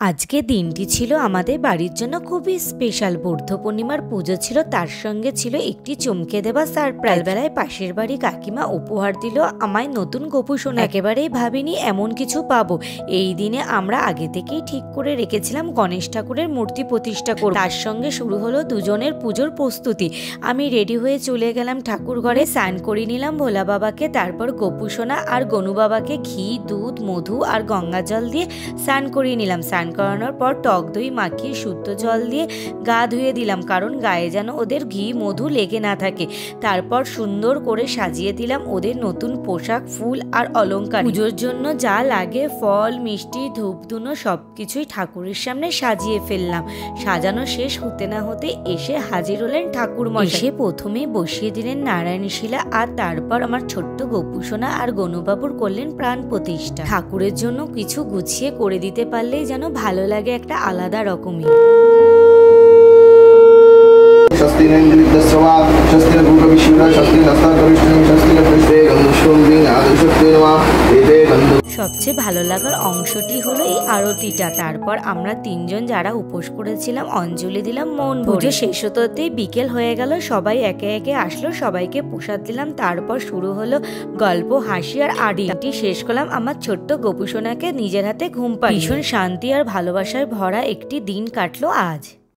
আজকে দিনটি ছিল আমাদের বাড়ির জন্য খুবই স্পেশাল। বুদ্ধ পূর্ণিমার পুজো ছিল, তার সঙ্গে ছিল একটি চমকে দেওয়া সারপ্রাইজ। বেলায় পাশের বাড়ি কাকিমা উপহার দিল আমায় নতুন গোপু সোনা। একেবারেই ভাবিনি এমন কিছু পাবো। এই দিনে আমরা আগে থেকেই ঠিক করে রেখেছিলাম গণেশ ঠাকুরের মূর্তি প্রতিষ্ঠা করব। তার সঙ্গে শুরু হলো দুজনের পুজোর প্রস্তুতি। আমি রেডি হয়ে চলে গেলাম ঠাকুর ঘরে, স্নান করে নিলাম ভোলা বাবাকে, তারপর গোপু সোনা আর গনু বাবাকে ঘি, দুধ, মধু আর গঙ্গা জল দিয়ে স্নান করিয়ে নিলাম। স্নান করানোর পর টক দই মাখিয়ে শুদ্ধ জল দিয়ে গা ধুয়ে দিলাম, কারণ গায়ে যেন ওদের ঘি মধু লেগে না থাকে। তারপর সুন্দর করে সাজিয়ে দিলাম ওদের নতুন পোশাক, ফুল আর অলংকার। পুজোর জন্য যা লাগে ফল, মিষ্টি, ধূপধুনো সবকিছুই ঠাকুরের সামনে সাজিয়ে ফেললাম। সাজানো শেষ হতে না হতে এসে হাজির হলেন ঠাকুর মশাই। এসে প্রথমেই বসিয়ে দিলেন নারায়ণ শিলা, আর তারপর আমার ছোট্ট গোপু সোনা আর গনুবাবুর করলেন প্রাণ প্রতিষ্ঠা। ঠাকুরের জন্য কিছু গুছিয়ে করে দিতে পারলেই যেন ভালো লাগে, একটা আলাদা রকমই। সবচেয়ে ভালো লাগার অংশটি হলো এই আরতিটা। তারপর আমরা তিনজন যারা উপোস করেছিলাম অঞ্জলি দিলাম মন ভরে। পুজো শেষ হতেই বিকেল হয়ে গেল, সবাই একে একে আসলো, সবাইকে প্রসাদ দিলাম। তারপর শুরু হলো গল্প, হাসি আর আড্ডা। শেষ করলাম আমার ছোট্ট গোপু সোনাকে নিজের হাতে ঘুম পাড়িয়ে। ভীষণ শান্তি আর ভালোবাসায় ভরা একটি দিন কাটলো আজ।